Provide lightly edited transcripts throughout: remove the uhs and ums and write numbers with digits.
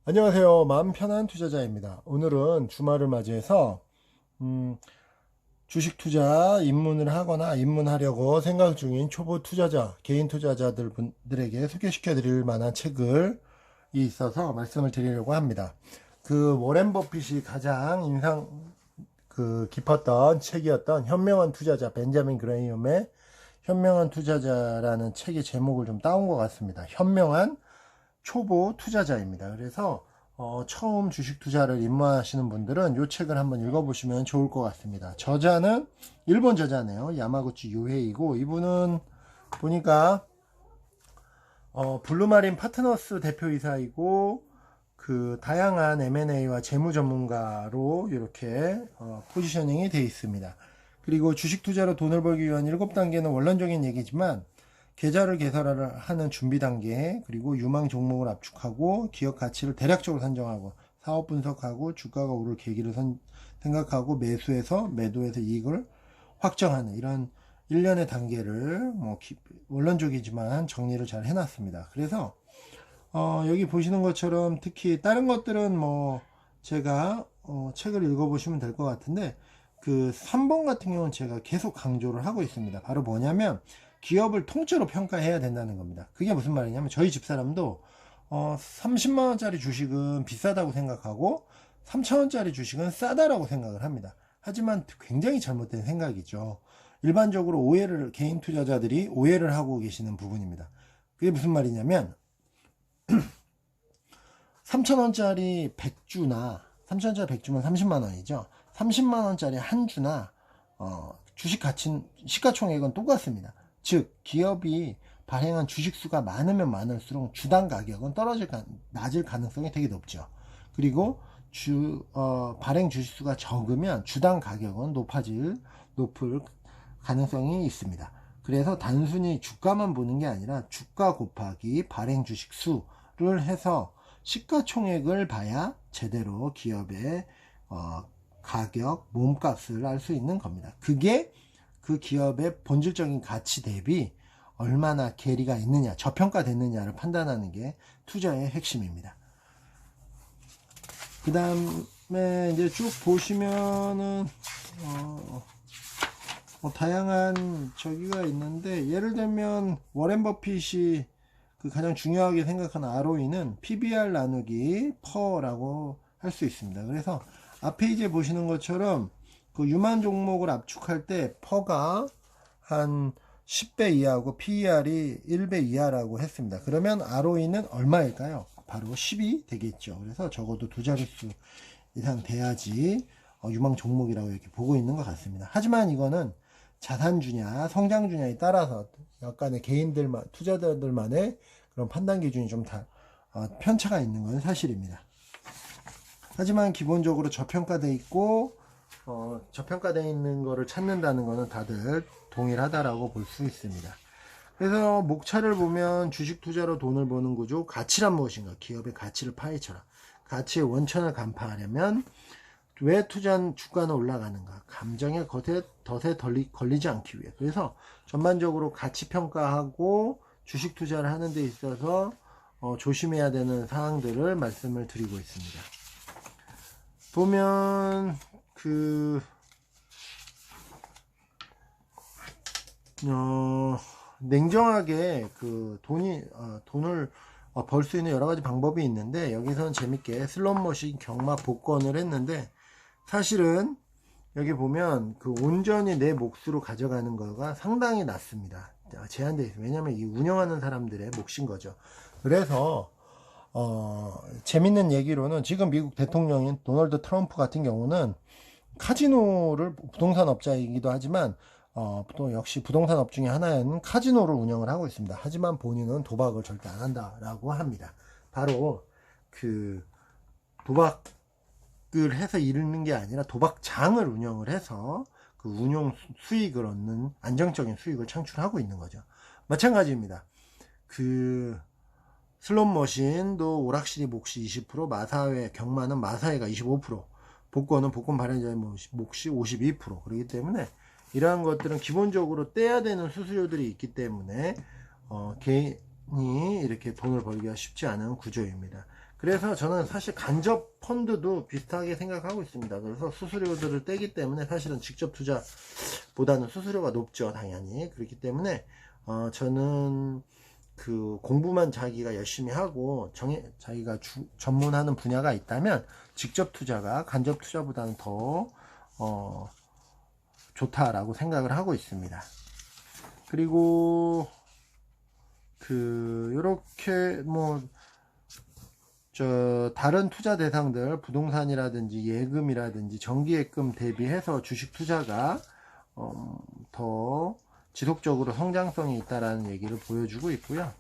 안녕하세요. 마음 편한 투자자입니다. 오늘은 주말을 맞이해서 주식 투자 입문을 하거나 입문하려고 생각 중인 초보 투자자, 개인 투자자들 분들에게 소개시켜 드릴 만한 책을 있어서 말씀을 드리려고 합니다. 그 워렌 버핏이 가장 인상 깊었던 책이었던 현명한 투자자, 벤자민 그레이엄의 현명한 투자자라는 책의 제목을 좀 따온 것 같습니다. 현명한 초보 투자자입니다. 그래서 처음 주식 투자를 입문하시는 분들은 이 책을 한번 읽어보시면 좋을 것 같습니다. 저자는 일본 저자네요. 야마구치 요헤이고, 이분은 보니까 블루마린 파트너스 대표이사이고, 그 다양한 M&A와 재무 전문가로 이렇게 포지셔닝이 되어 있습니다. 그리고 주식 투자로 돈을 벌기 위한 7단계는 원론적인 얘기지만, 계좌를 개설하는 준비 단계, 그리고 유망 종목을 압축하고 기업 가치를 대략적으로 산정하고 사업 분석하고 주가가 오를 계기를 생각하고 매수해서 매도해서 이익을 확정하는 이런 일련의 단계를 원론적이지만 정리를 잘 해놨습니다. 그래서 여기 보시는 것처럼 특히 다른 것들은 제가 책을 읽어보시면 될 것 같은데, 그 3번 같은 경우는 제가 계속 강조를 하고 있습니다. 바로 뭐냐면 기업을 통째로 평가해야 된다는 겁니다. 그게 무슨 말이냐면 저희 집사람도 30만원짜리 주식은 비싸다고 생각하고 3천원짜리 주식은 싸다라고 생각을 합니다. 하지만 굉장히 잘못된 생각이죠. 일반적으로 개인 투자자들이 오해를 하고 계시는 부분입니다. 그게 무슨 말이냐면 3천원짜리 100주나 3천원짜리 100주면 30만원이죠. 30만원짜리 한 주나 주식 가치 시가총액은 똑같습니다. 즉 기업이 발행한 주식수가 많으면 많을수록 주당 가격은 낮을 가능성이 되게 높죠. 그리고 발행 주식수가 적으면 주당 가격은 높을 가능성이 있습니다. 그래서 단순히 주가만 보는 게 아니라 주가 곱하기 발행 주식수를 해서 시가총액을 봐야 제대로 기업의 가격, 몸값을 알 수 있는 겁니다. 그게 그 기업의 본질적인 가치 대비 얼마나 괴리가 있느냐, 저평가됐느냐를 판단하는 게 투자의 핵심입니다. 그 다음에 이제 쭉 보시면은 다양한 저기가 있는데, 예를 들면 워렌 버핏이 그 가장 중요하게 생각하는 ROE는 PBR 나누기 퍼라고 할 수 있습니다. 그래서 앞에 이제 보시는 것처럼 그 유망 종목을 압축할 때 퍼가 한 10배 이하고 PER이 1배 이하라고 했습니다. 그러면 ROE는 얼마일까요? 바로 10이 되겠죠. 그래서 적어도 두 자릿수 이상 돼야지 유망 종목이라고 이렇게 보고 있는 것 같습니다. 하지만 이거는 자산주냐 성장주냐에 따라서 약간의 투자자들만의 그런 판단 기준이 좀 편차가 있는 건 사실입니다. 하지만 기본적으로 저평가되어 있고 저평가되어 있는 거를 찾는다는 거는 다들 동일하다라고 볼 수 있습니다. 그래서 목차를 보면 주식 투자로 돈을 버는 구조, 가치란 무엇인가, 기업의 가치를 파헤쳐라. 가치의 원천을 간파하려면 왜 주가는 올라가는가, 감정의 덫에 걸리지 않기 위해. 그래서 전반적으로 가치 평가하고 주식 투자를 하는 데 있어서 조심해야 되는 사항들을 말씀을 드리고 있습니다. 보면 냉정하게 돈을 벌 수 있는 여러 가지 방법이 있는데, 여기서는 재밌게 슬롯머신 경마 복권을 했는데, 사실은 여기 보면 그 온전히 내 몫으로 가져가는 거가 상당히 낮습니다. 제한되어 있어요. 왜냐면 이 운영하는 사람들의 몫인 거죠. 그래서 재밌는 얘기로는 지금 미국 대통령인 도널드 트럼프 같은 경우는 카지노를, 부동산 업자이기도 하지만 또 역시 부동산 업 중에 하나인 카지노를 운영을 하고 있습니다. 하지만 본인은 도박을 절대 안 한다라고 합니다. 바로 그 도박을 해서 이르는 게 아니라 도박장을 운영을 해서 그 운용 수익을 얻는 안정적인 수익을 창출하고 있는 거죠. 마찬가지입니다. 그 슬롯머신도 오락실이 몫이 20%, 경마는 마사회가 25%, 복권 발행자의 몫이 52%. 그렇기 때문에 이러한 것들은 기본적으로 떼야 되는 수수료들이 있기 때문에 개인이 이렇게 돈을 벌기가 쉽지 않은 구조입니다. 그래서 저는 사실 간접 펀드도 비슷하게 생각하고 있습니다. 그래서 수수료들을 떼기 때문에 사실은 직접 투자보다는 수수료가 높죠, 당연히. 그렇기 때문에 저는 그 공부만 자기가 열심히 하고 자기가 전문하는 분야가 있다면 직접 투자가 간접 투자보다는 더 좋다라고 생각을 하고 있습니다. 그리고 요렇게 다른 투자 대상들, 부동산이라든지 예금이라든지 정기예금 대비해서 주식 투자가 더 지속적으로 성장성이 있다라는 얘기를 보여주고 있고요.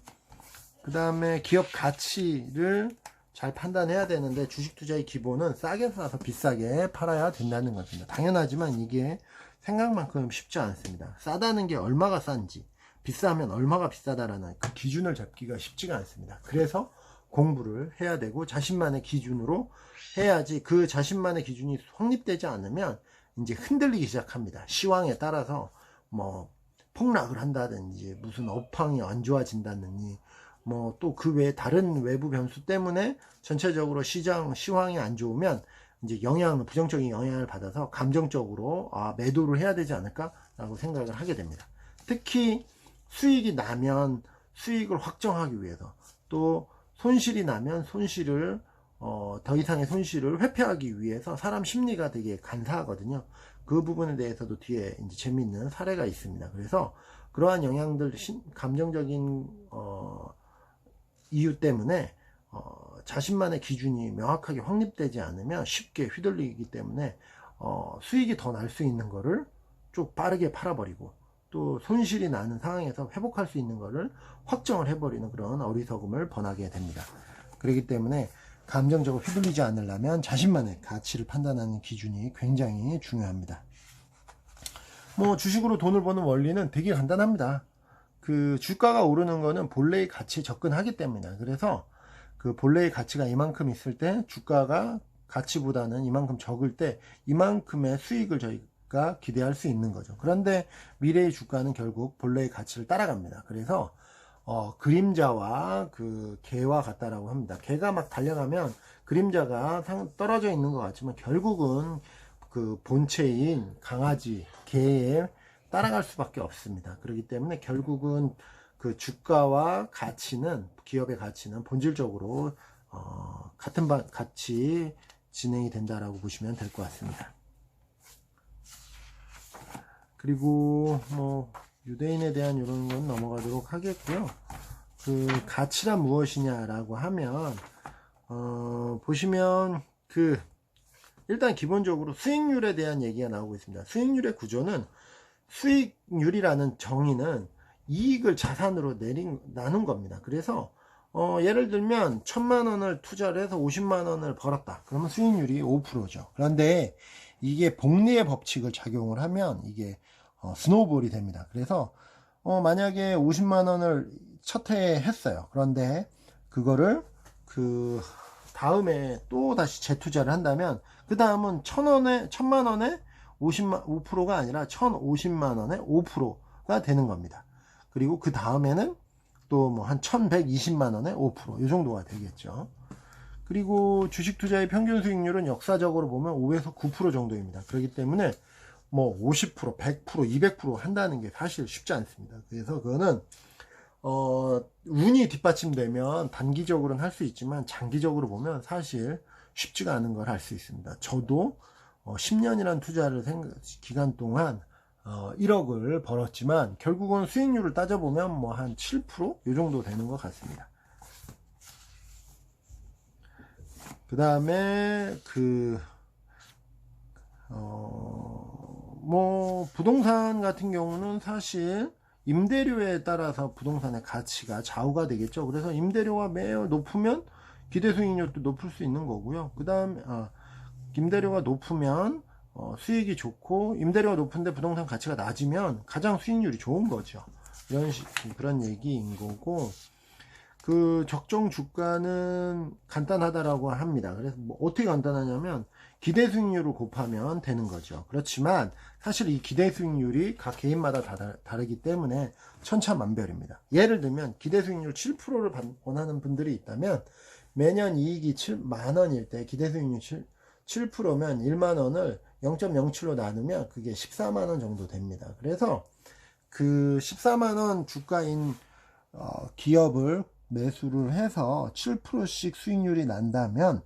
그 다음에 기업 가치를 잘 판단해야 되는데, 주식 투자의 기본은 싸게 사서 비싸게 팔아야 된다는 것입니다. 당연하지만 이게 생각만큼 쉽지 않습니다. 싸다는 게 얼마가 싼지, 비싸면 얼마가 비싸다라는 그 기준을 잡기가 쉽지가 않습니다. 그래서 공부를 해야 되고 자신만의 기준으로 해야지, 그 자신만의 기준이 확립되지 않으면 이제 흔들리기 시작합니다. 시황에 따라서 폭락을 한다든지, 무슨 업황이 안 좋아진다든지, 또 그 외에 다른 외부 변수 때문에 전체적으로 시황이 안 좋으면 이제 부정적인 영향을 받아서 감정적으로 매도를 해야 되지 않을까라고 생각을 하게 됩니다. 특히 수익이 나면 수익을 확정하기 위해서, 또 손실이 나면 손실을 더 이상의 손실을 회피하기 위해서 사람 심리가 되게 간사하거든요. 그 부분에 대해서도 뒤에 이제 재미있는 사례가 있습니다. 그래서 그러한 영향들, 감정적인 이유 때문에 자신만의 기준이 명확하게 확립되지 않으면 쉽게 휘둘리기 때문에 수익이 더 날 수 있는 거를 좀 빠르게 팔아버리고, 또 손실이 나는 상황에서 회복할 수 있는 거를 확정을 해버리는 그런 어리석음을 범하게 됩니다. 그렇기 때문에 감정적으로 휘둘리지 않으려면 자신만의 가치를 판단하는 기준이 굉장히 중요합니다. 주식으로 돈을 버는 원리는 되게 간단합니다. 그 주가가 오르는 거는 본래의 가치에 접근하기 때문이다. 그래서 그 본래의 가치가 이만큼 있을 때 주가가 가치보다는 이만큼 적을 때 이만큼의 수익을 저희가 기대할 수 있는 거죠. 그런데 미래의 주가는 결국 본래의 가치를 따라갑니다. 그래서 그림자와 그 개와 같다라고 합니다. 개가 막 달려가면 그림자가 떨어져 있는 것 같지만 결국은 그 본체인 강아지, 개에 따라갈 수밖에 없습니다. 그렇기 때문에 결국은 그 주가와 가치는, 기업의 가치는 본질적으로 같이 진행이 된다라고 보시면 될 것 같습니다. 그리고 유대인에 대한 이런 건 넘어가도록 하겠고요. 그 가치란 무엇이냐라고 하면 보시면 일단 기본적으로 수익률에 대한 얘기가 나오고 있습니다. 수익률의 구조는, 수익률이라는 정의는 이익을 자산으로 나눈 겁니다. 그래서 예를 들면 1000만원을 투자를 해서 50만원을 벌었다. 그러면 수익률이 5%죠. 그런데 이게 복리의 법칙을 작용을 하면 이게 스노우볼이 됩니다. 그래서 만약에 50만원을 첫 해에 했어요. 그런데 그거를 그 다음에 또 다시 재투자를 한다면 그 다음은 1000만원에 5%가 아니라 1050만원에 5%가 되는 겁니다. 그리고 그 다음에는 또 한 1120만원에 5%, 이 정도가 되겠죠. 그리고 주식 투자의 평균 수익률은 역사적으로 보면 5에서 9% 정도입니다. 그렇기 때문에 50%, 100%, 200% 한다는 게 사실 쉽지 않습니다. 그래서 그거는 운이 뒷받침되면 단기적으로는 할 수 있지만 장기적으로 보면 사실 쉽지가 않은 걸 알 수 있습니다. 저도 10년이라는 투자를 기간 동안 1억을 벌었지만 결국은 수익률을 따져보면 한 7%? 이 정도 되는 것 같습니다. 그 다음에 부동산 같은 경우는 사실 임대료에 따라서 부동산의 가치가 좌우가 되겠죠. 그래서 임대료가 매우 높으면 기대 수익률도 높을 수 있는 거고요. 그 다음에 임대료가 높으면 수익이 좋고, 임대료가 높은데 부동산 가치가 낮으면 가장 수익률이 좋은 거죠. 그런 얘기인 거고, 그 적정 주가는 간단하다라고 합니다. 그래서 어떻게 간단하냐면 기대 수익률을 곱하면 되는 거죠. 그렇지만 사실 이 기대 수익률이 각 개인마다 다르기 때문에 천차만별입니다. 예를 들면 기대 수익률 7%를 원하는 분들이 있다면 매년 이익이 10,000원일 때 기대 수익률 7%면 1만원을 0.07로 나누면 그게 14만원 정도 됩니다. 그래서 그 14만원 주가인 기업을 매수를 해서 7%씩 수익률이 난다면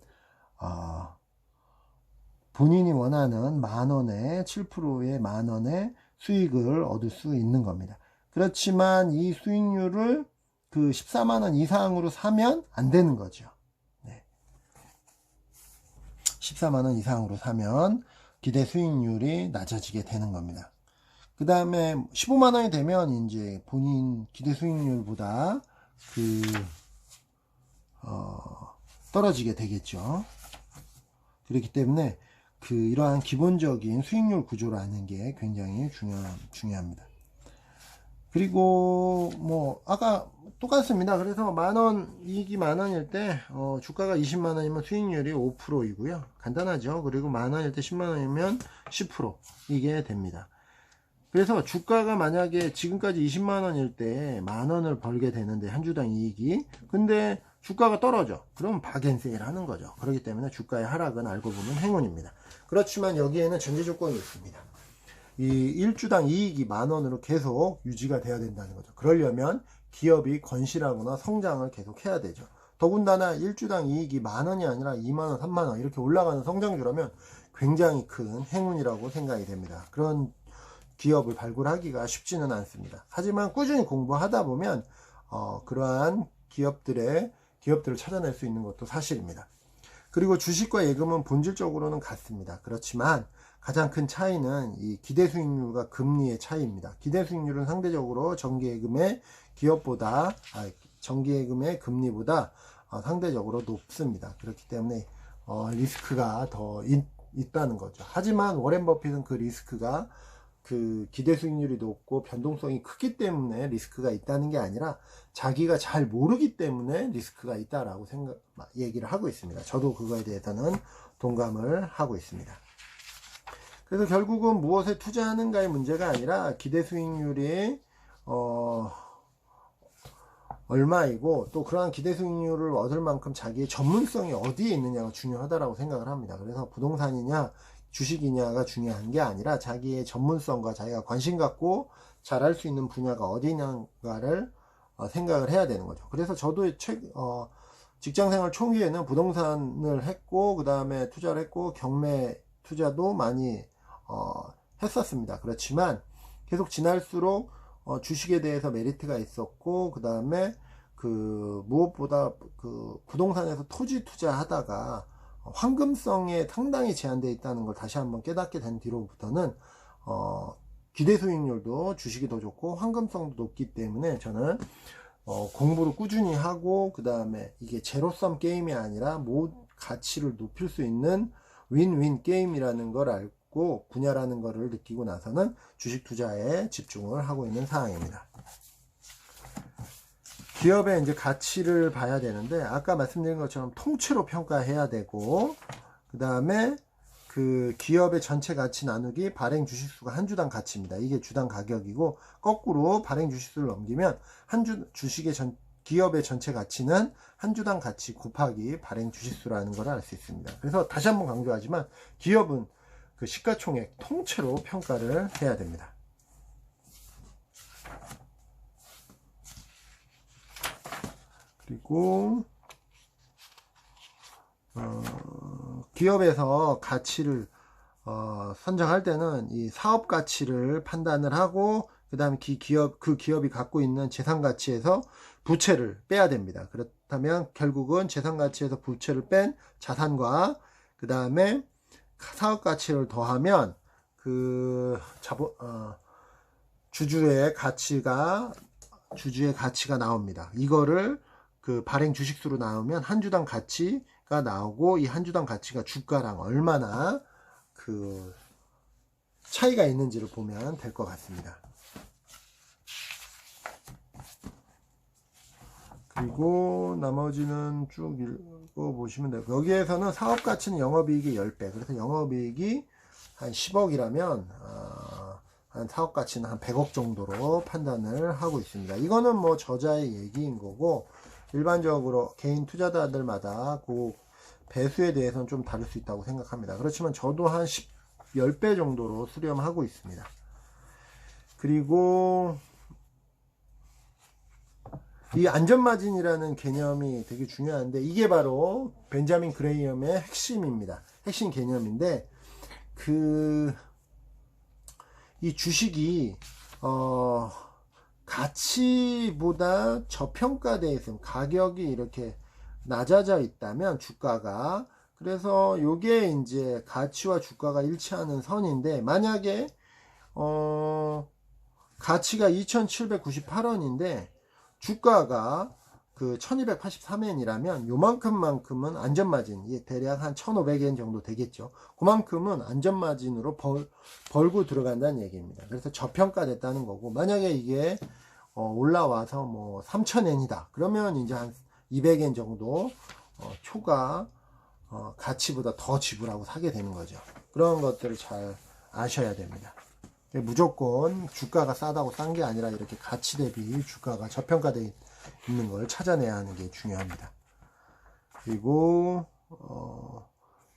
본인이 원하는 만원에 7%의 만원의 수익을 얻을 수 있는 겁니다. 그렇지만 이 수익률을 그 14만원 이상으로 사면 안 되는 거죠. 네. 14만원 이상으로 사면 기대 수익률이 낮아지게 되는 겁니다. 그 다음에 15만원이 되면 이제 본인 기대 수익률보다 떨어지게 되겠죠. 그렇기 때문에 이러한 기본적인 수익률 구조를 아는 게 굉장히 중요합니다. 그리고 뭐 아까 똑같습니다. 그래서 만원 이익이 만원일 때 주가가 20만원이면 수익률이 5%이고요. 간단하죠. 그리고 만원일 때 10만원이면 10% 이게 됩니다. 그래서 주가가 만약에 지금까지 20만원일 때 만원을 벌게 되는데 한 주당 이익이, 근데 주가가 떨어져. 그럼 박앤세일 하는 거죠. 그렇기 때문에 주가의 하락은 알고 보면 행운입니다. 그렇지만 여기에는 전제 조건이 있습니다. 이 1주당 이익이 만원으로 계속 유지가 돼야 된다는 거죠. 그러려면 기업이 건실하거나 성장을 계속 해야 되죠. 더군다나 1주당 이익이 만원이 아니라 2만원, 3만원 이렇게 올라가는 성장주라면 굉장히 큰 행운이라고 생각이 됩니다. 그런 기업을 발굴하기가 쉽지는 않습니다. 하지만 꾸준히 공부하다 보면 그러한 기업들을 찾아낼 수 있는 것도 사실입니다. 그리고 주식과 예금은 본질적으로는 같습니다. 그렇지만 가장 큰 차이는 이 기대 수익률과 금리의 차이입니다. 기대 수익률은 상대적으로 정기예금의 금리보다 상대적으로 높습니다. 그렇기 때문에 리스크가 더 있다는 거죠. 하지만 워렌 버핏은 그 리스크가 기대 수익률이 높고 변동성이 크기 때문에 리스크가 있다는 게 아니라 자기가 잘 모르기 때문에 리스크가 있다라고 얘기를 하고 있습니다. 저도 그거에 대해서는 동감을 하고 있습니다. 그래서 결국은 무엇에 투자하는가의 문제가 아니라 기대 수익률이 얼마이고 또 그러한 기대 수익률을 얻을 만큼 자기의 전문성이 어디에 있느냐가 중요하다고 생각을 합니다. 그래서 부동산이냐 주식이냐가 중요한 게 아니라 자기의 전문성과 자기가 관심 갖고 잘할 수 있는 분야가 어디냐가를 생각을 해야 되는 거죠. 그래서 저도 직장생활 초기에는 부동산을 했고 그 다음에 투자를 했고 경매 투자도 많이 했었습니다. 그렇지만 계속 지날수록 주식에 대해서 메리트가 있었고 그 다음에 무엇보다 부동산에서 토지 투자하다가 황금성에 상당히 제한되어 있다는 걸 다시 한번 깨닫게 된 뒤로부터는 기대 수익률도 주식이 더 좋고 황금성도 높기 때문에 저는 공부를 꾸준히 하고 그 다음에 이게 제로섬 게임이 아니라 가치를 높일 수 있는 윈윈 게임이라는 걸 알고 분야라는 것을 느끼고 나서는 주식 투자에 집중을 하고 있는 상황입니다. 기업의 이제 가치를 봐야 되는데 아까 말씀드린 것처럼 통째로 평가해야 되고 그 다음에 기업의 전체 가치 나누기 발행 주식수가 한 주당 가치입니다. 이게 주당 가격이고 거꾸로 발행 주식수를 넘기면 기업의 전체 가치는 한 주당 가치 곱하기 발행 주식수라는 걸 알 수 있습니다. 그래서 다시 한번 강조하지만 기업은 시가총액 통째로 평가를 해야 됩니다. 그리고 기업에서 가치를 선정할 때는 이 사업 가치를 판단을 하고 그 다음에 그 기업이 갖고 있는 재산 가치에서 부채를 빼야 됩니다. 그렇다면 결국은 재산 가치에서 부채를 뺀 자산과 그 다음에 사업 가치를 더하면 주주의 가치가 나옵니다. 이거를 발행 주식수로 나오면 한 주당 가치가 나오고 이 한 주당 가치가 주가랑 얼마나 차이가 있는지를 보면 될 것 같습니다. 그리고 나머지는 쭉 읽어보시면 되고 여기에서는 사업 가치는 영업이익의 10배 그래서 영업이익이 한 10억이라면 한 사업 가치는 한 100억 정도로 판단을 하고 있습니다. 이거는 뭐 저자의 얘기인 거고 일반적으로 개인 투자자들마다 그 배수에 대해서는 좀 다를 수 있다고 생각합니다. 그렇지만 저도 한 10배 정도로 수렴하고 있습니다. 그리고 이 안전마진이라는 개념이 되게 중요한데, 이게 바로 벤자민 그레이엄의 핵심입니다. 핵심 개념인데, 이 주식이 가치보다 저평가되어 있으면, 가격이 이렇게 낮아져 있다면 주가가, 그래서 요게 이제 가치와 주가가 일치하는 선인데, 만약에 가치가 2,798원인데 주가가 그 1283엔이라면 요만큼만큼은 안전마진, 대략 한 1500엔 정도 되겠죠. 그만큼은 안전마진으로 벌고 들어간다는 얘기입니다. 그래서 저평가됐다는 거고, 만약에 이게 올라와서 뭐 3000엔이다 그러면 이제 한 200엔 정도 초과 가치보다 더 지불하고 사게 되는 거죠. 그런 것들을 잘 아셔야 됩니다. 무조건 주가가 싸다고 싼 게 아니라 이렇게 가치 대비 주가가 저평가되어 있는 걸 찾아내야 하는 게 중요합니다. 그리고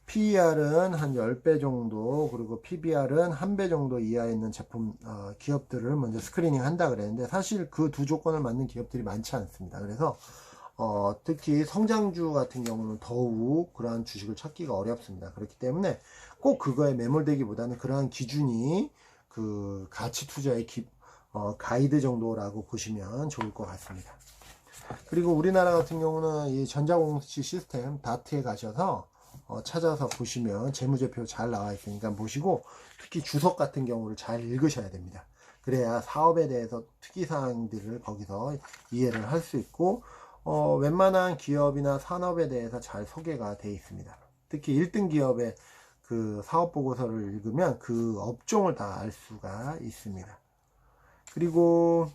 PER은 한 10배 정도, 그리고 PBR은 1배 정도 이하에 있는 제품 기업들을 먼저 스크리닝 한다 그랬는데, 사실 그 두 조건을 맞는 기업들이 많지 않습니다. 그래서 특히 성장주 같은 경우는 더욱 그러한 주식을 찾기가 어렵습니다. 그렇기 때문에 꼭 그거에 매몰되기보다는 그러한 기준이 그 가치 투자의 가이드 정도라고 보시면 좋을 것 같습니다. 그리고 우리나라 같은 경우는 이 전자공시 시스템 다트에 가셔서 찾아서 보시면 재무제표 잘 나와 있으니까 보시고, 특히 주석 같은 경우를 잘 읽으셔야 됩니다. 그래야 사업에 대해서 특이사항들을 거기서 이해를 할 수 있고, 웬만한 기업이나 산업에 대해서 잘 소개가 되어 있습니다. 특히 1등 기업의 그 사업 보고서를 읽으면 그 업종을 다 알 수가 있습니다. 그리고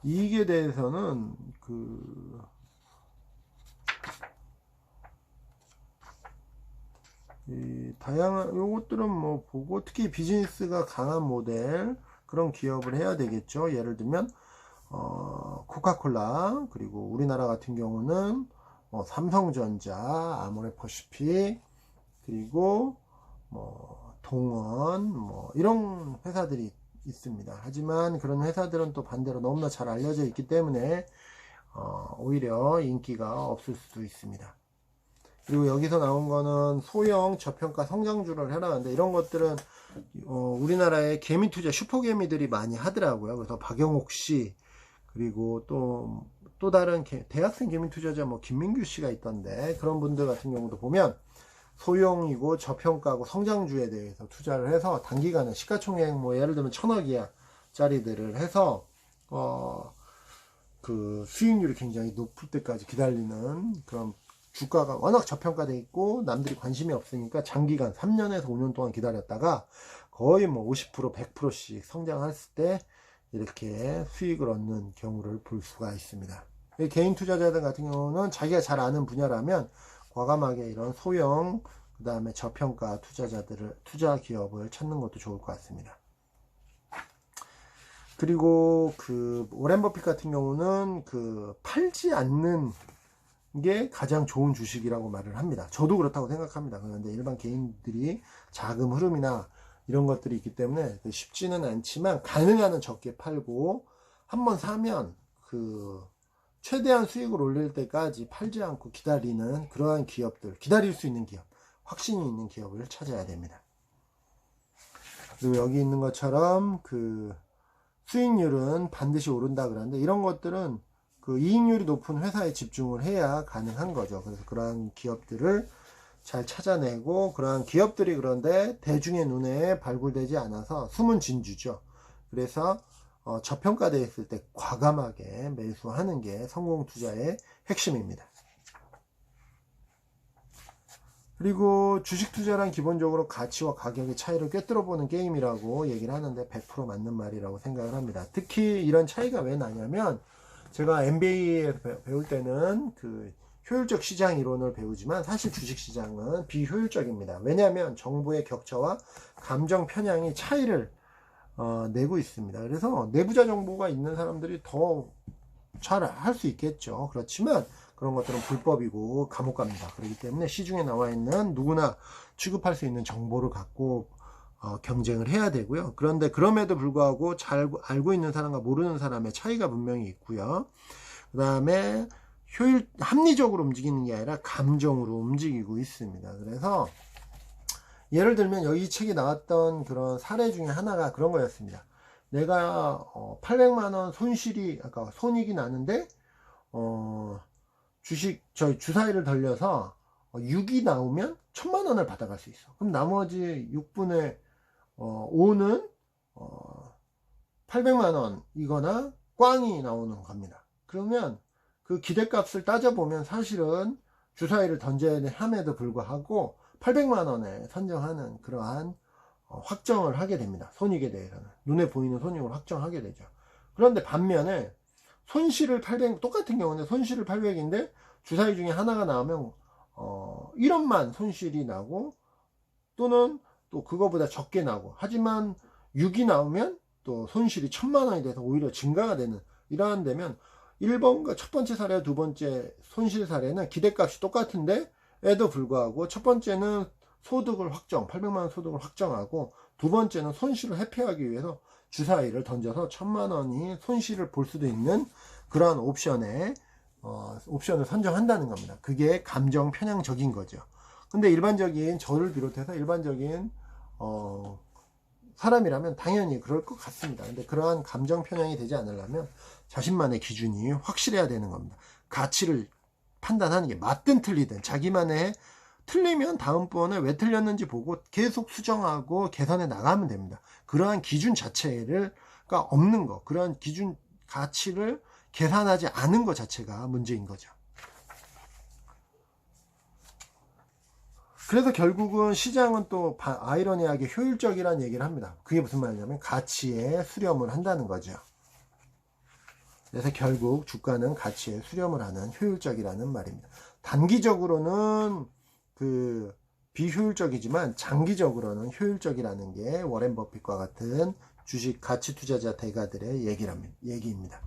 이익에 대해서는 다양한 요것들은 뭐 보고, 특히 비즈니스가 강한 모델 그런 기업을 해야 되겠죠. 예를 들면 코카콜라, 그리고 우리나라 같은 경우는 삼성전자, 아모레퍼시픽, 그리고 동원, 이런 회사들이 있습니다. 하지만 그런 회사들은 또 반대로 너무나 잘 알려져 있기 때문에 오히려 인기가 없을 수도 있습니다. 그리고 여기서 나온 거는 소형 저평가 성장주를 해라는데, 이런 것들은 우리나라의 개미 투자 슈퍼개미들이 많이 하더라고요. 그래서 박영옥 씨, 그리고 또 다른 대학생 개미 투자자 김민규 씨가 있던데, 그런 분들 같은 경우도 보면 소형이고 저평가고 성장주에 대해서 투자를 해서 단기간에 시가총액 예를 들면 1000억 이하짜리들을 해서 그 수익률이 굉장히 높을 때까지 기다리는, 그런 주가가 워낙 저평가되어 있고 남들이 관심이 없으니까 장기간 3년에서 5년 동안 기다렸다가 거의 50% 100%씩 성장했을 때 이렇게 수익을 얻는 경우를 볼 수가 있습니다. 개인 투자자들 같은 경우는 자기가 잘 아는 분야라면 과감하게 이런 소형, 그 다음에 저평가 투자 기업을 찾는 것도 좋을 것 같습니다. 그리고 오렌 버핏 같은 경우는 팔지 않는 게 가장 좋은 주식이라고 말을 합니다. 저도 그렇다고 생각합니다. 그런데 일반 개인들이 자금 흐름이나 이런 것들이 있기 때문에 쉽지는 않지만, 가능한 한 적게 팔고 한번 사면 최대한 수익을 올릴 때까지 팔지 않고 기다리는 그러한 기업들, 기다릴 수 있는 기업, 확신이 있는 기업을 찾아야 됩니다. 그리고 여기 있는 것처럼 수익률은 반드시 오른다 그러는데, 이런 것들은 이익률이 높은 회사에 집중을 해야 가능한 거죠. 그래서 그러한 기업들을 잘 찾아내고, 그러한 기업들이 그런데 대중의 눈에 발굴되지 않아서 숨은 진주죠. 그래서 저평가되어 있을 때 과감하게 매수하는 게 성공 투자의 핵심입니다. 그리고 주식 투자란 기본적으로 가치와 가격의 차이를 꿰뚫어 보는 게임이라고 얘기를 하는데 100% 맞는 말이라고 생각을 합니다. 특히 이런 차이가 왜 나냐면, 제가 MBA에서 배울 때는 효율적 시장 이론을 배우지만 사실 주식 시장은 비효율적입니다. 왜냐하면 정보의 격차와 감정 편향이 차이를 내고 있습니다. 그래서 내부자 정보가 있는 사람들이 더 잘 할 수 있겠죠. 그렇지만 그런 것들은 불법이고 감옥 갑니다. 그렇기 때문에 시중에 나와 있는 누구나 취급할 수 있는 정보를 갖고 경쟁을 해야 되고요. 그런데 그럼에도 불구하고 잘 알고 있는 사람과 모르는 사람의 차이가 분명히 있고요. 그 다음에 합리적으로 움직이는 게 아니라 감정으로 움직이고 있습니다. 그래서 예를 들면 여기 이 책에 나왔던 그런 사례 중에 하나가 그런 거였습니다. 내가 800만원 손실이 아까 손익이 나는데 주사위를 돌려서 6이 나오면 1000만원을 받아갈 수 있어. 그럼 나머지 6분의 5는 800만원 이거나 꽝이 나오는 겁니다. 그러면 그 기대값을 따져보면 사실은 주사위를 던져야 함에도 불구하고 800만원에 선정하는 그러한 확정을 하게 됩니다. 손익에 대해서는 눈에 보이는 손익을 확정하게 되죠. 그런데 반면에 손실을 800, 똑같은 경우는 손실을 800인데 주사위 중에 하나가 나오면 1원만 손실이 나고 또는 또 그거보다 적게 나고, 하지만 6이 나오면 또 손실이 1000만원이 돼서 오히려 증가가 되는, 이러한 되면 1번과 첫 번째 사례와 두 번째 손실 사례는 기대값이 똑같은데 에도 불구하고 첫 번째는 소득을 확정, 800만원 소득을 확정하고 두 번째는 손실을 회피하기 위해서 주사위를 던져서 1000만원이 손실을 볼 수도 있는 그러한 옵션을 선정한다는 겁니다. 그게 감정 편향적인 거죠. 근데 일반적인 저를 비롯해서 일반적인 사람이라면 당연히 그럴 것 같습니다. 근데 그러한 감정 편향이 되지 않으려면 자신만의 기준이 확실해야 되는 겁니다. 가치를 판단하는 게 맞든 틀리든 자기만의, 틀리면 다음번에 왜 틀렸는지 보고 계속 수정하고 개선해 나가면 됩니다. 그러한 기준 자체가 없는 거, 그러한 기준 가치를 계산하지 않은 것 자체가 문제인 거죠. 그래서 결국은 시장은 또 아이러니하게 효율적이라는 얘기를 합니다. 그게 무슨 말이냐면 가치에 수렴을 한다는 거죠. 그래서 결국 주가는 가치에 수렴을 하는 효율적이라는 말입니다. 단기적으로는 비효율적이지만 장기적으로는 효율적이라는 게 워렌 버핏과 같은 주식 가치 투자자 대가들의 얘기입니다.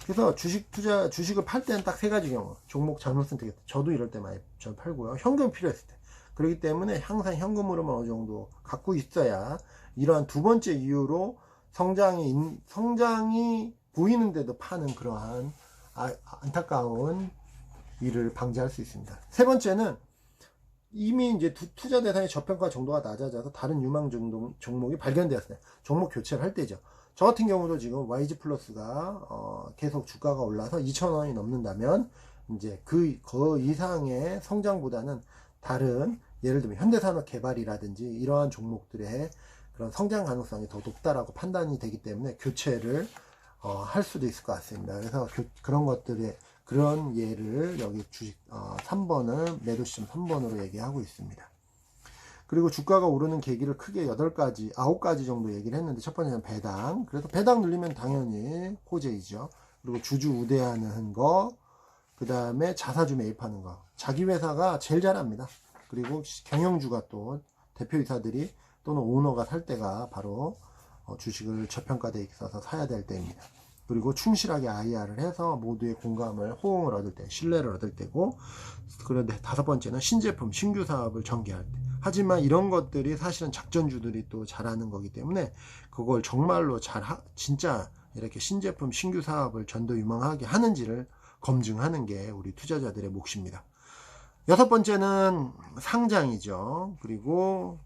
그래서 주식을 팔 때는 딱 세 가지 경우. 종목 잘못 선택했을 때, 저도 이럴 때 많이 팔고요. 현금이 필요했을 때. 그렇기 때문에 항상 현금으로만 어느 정도 갖고 있어야, 이러한 두 번째 이유로 성장이 보이는데도 파는 그러한 안타까운 일을 방지할 수 있습니다. 세 번째는 이미 이제 투자 대상의 저평가 정도가 낮아져서 다른 유망 종목이 발견되었어요. 종목 교체를 할 때죠. 저 같은 경우도 지금 YG 플러스가 계속 주가가 올라서 2,000원이 넘는다면 이제 그 이상의 성장보다는 다른, 예를 들면 현대산업개발이라든지 이러한 종목들의 그런 성장 가능성이 더 높다라고 판단이 되기 때문에 교체를 할 수도 있을 것 같습니다. 그래서 그런 것들의 그런 예를 여기 주식 3번을 매도 시점 3번으로 얘기하고 있습니다. 그리고 주가가 오르는 계기를 크게 9가지 정도 얘기를 했는데, 첫 번째는 배당. 그래서 배당 늘리면 당연히 호재이죠. 그리고 주주 우대하는 거, 그 다음에 자사주 매입하는 거. 자기 회사가 제일 잘합니다. 그리고 경영주가 또 대표이사들이 또는 오너가 살 때가 바로 주식을 저평가되어 있어서 사야 될 때입니다. 그리고 충실하게 IR을 해서 모두의 공감을, 호응을 얻을 때, 신뢰를 얻을 때고, 그런데 다섯 번째는 신제품, 신규 사업을 전개할 때. 하지만 이런 것들이 사실은 작전주들이 또 잘하는 거기 때문에 그걸 정말로 진짜 이렇게 신제품, 신규 사업을 전도유망하게 하는지를 검증하는 게 우리 투자자들의 몫입니다. 여섯 번째는 상장이죠. 그리고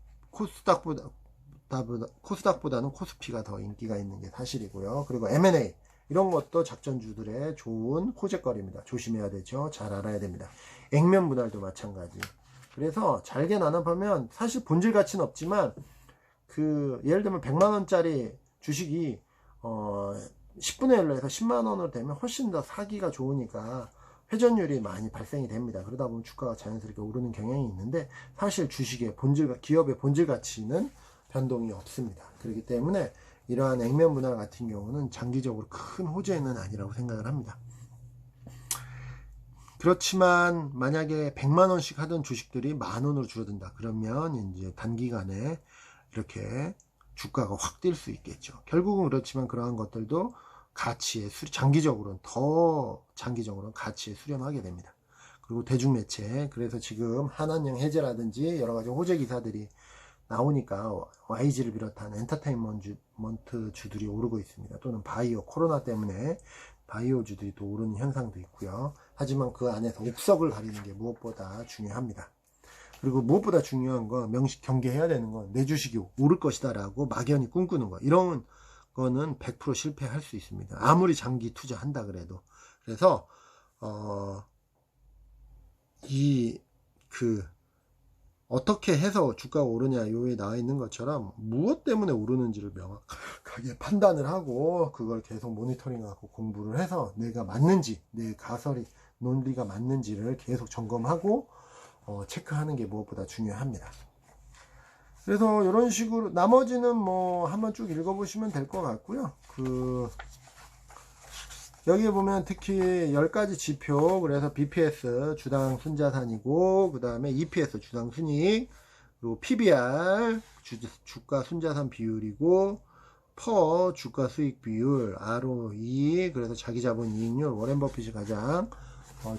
코스닥보다는 코스피가 더 인기가 있는 게 사실이고요. 그리고 M&A, 이런 것도 작전주들의 좋은 호재거리입니다. 조심해야 되죠. 잘 알아야 됩니다. 액면 분할도 마찬가지. 그래서 잘게 나눠보면 사실 본질 가치는 없지만, 예를 들면 100만원짜리 주식이 10분의 1로 해서 10만원으로 되면 훨씬 더 사기가 좋으니까 회전율이 많이 발생이 됩니다. 그러다 보면 주가가 자연스럽게 오르는 경향이 있는데, 사실 주식의 기업의 본질 가치는 변동이 없습니다. 그렇기 때문에 이러한 액면 분할 같은 경우는 장기적으로 큰 호재는 아니라고 생각을 합니다. 그렇지만 만약에 100만원씩 하던 주식들이 만원으로 줄어든다. 그러면 이제 단기간에 이렇게 주가가 확 뛸 수 있겠죠. 결국은 그렇지만 그러한 것들도 가치에 장기적으로는 가치에 수렴하게 됩니다. 그리고 대중매체, 그래서 지금 한한령 해제라든지 여러 가지 호재 기사들이 나오니까 YG를 비롯한 엔터테인먼트 주들이 오르고 있습니다. 또는 바이오, 코로나 때문에 바이오주들이 또 오르는 현상도 있고요. 하지만 그 안에서 옥석을 가리는 게 무엇보다 중요합니다. 그리고 무엇보다 중요한 건 경계해야 되는 건 내 주식이 오를 것이다 라고 막연히 꿈꾸는 거, 이런 거는 100% 실패할 수 있습니다. 아무리 장기 투자한다 그래도. 그래서 어떻게 해서 주가가 오르냐, 요에 나와 있는 것처럼 무엇 때문에 오르는지를 명확하게 판단을 하고 그걸 계속 모니터링하고 공부를 해서 내가 맞는지, 내 가설이 논리가 맞는지를 계속 점검하고 체크하는 게 무엇보다 중요합니다. 그래서 이런 식으로 나머지는 뭐 한번 쭉 읽어보시면 될 것 같고요. 여기에 보면 특히 10가지 지표, 그래서 BPS 주당 순자산이고, 그 다음에 EPS 주당 순이익, 그리고 PBR 주가 순자산 비율이고, 퍼 주가 수익 비율, ROE, 그래서 자기 자본 이익률, 워렌 버핏이 가장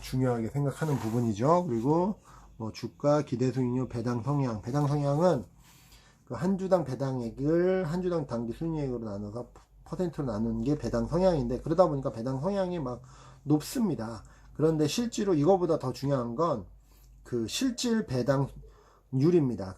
중요하게 생각하는 부분이죠. 그리고 뭐 주가 기대 수익률, 배당 성향은 그 한 주당 배당액을 한 주당 당기 순이익으로 나눠서 퍼센트로 나누는 게 배당 성향인데, 그러다 보니까 배당 성향이 막 높습니다. 그런데 실제로 이거보다 더 중요한 건 그 실질 배당률입니다.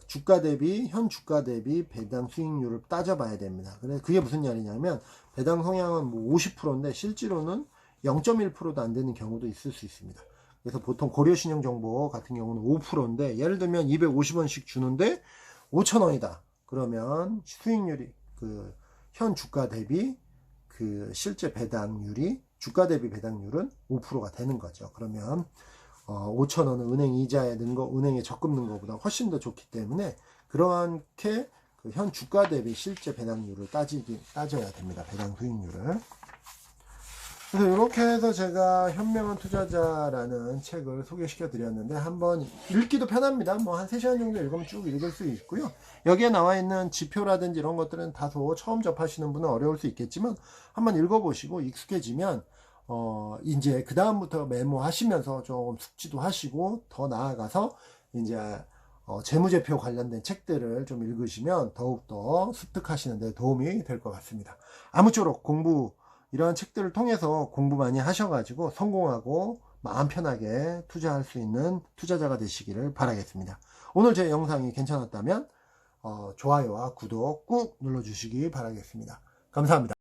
현 주가 대비 배당 수익률을 따져봐야 됩니다. 그래서 그게 무슨 말이냐면, 배당 성향은 뭐 50%인데 실제로는 0.1%도 안 되는 경우도 있을 수 있습니다. 그래서 보통 고려신용정보 같은 경우는 5%인데, 예를 들면 250원씩 주는데 5,000원이다. 그러면 수익률이 현 주가 대비 실제 배당률이, 주가 대비 배당률은 5%가 되는 거죠. 그러면 5,000원은 은행 이자에 넣은 거, 은행에 적금 넣은 것보다 훨씬 더 좋기 때문에 그렇게 현 주가 대비 실제 배당률을 따져야 됩니다. 배당 수익률을. 그래서 이렇게 해서 제가 현명한 투자자라는 책을 소개시켜 드렸는데, 한번 읽기도 편합니다. 뭐 한 3시간 정도 읽으면 쭉 읽을 수 있고요. 여기에 나와 있는 지표라든지 이런 것들은 다소 처음 접하시는 분은 어려울 수 있겠지만, 한번 읽어보시고 익숙해지면 이제 그 다음부터 메모하시면서 좀 숙지도 하시고, 더 나아가서 이제 재무제표 관련된 책들을 좀 읽으시면 더욱더 습득하시는 데 도움이 될 것 같습니다. 아무쪼록 이러한 책들을 통해서 공부 많이 하셔가지고 성공하고 마음 편하게 투자할 수 있는 투자자가 되시기를 바라겠습니다. 오늘 제 영상이 괜찮았다면 좋아요와 구독 꾹 눌러주시기 바라겠습니다. 감사합니다.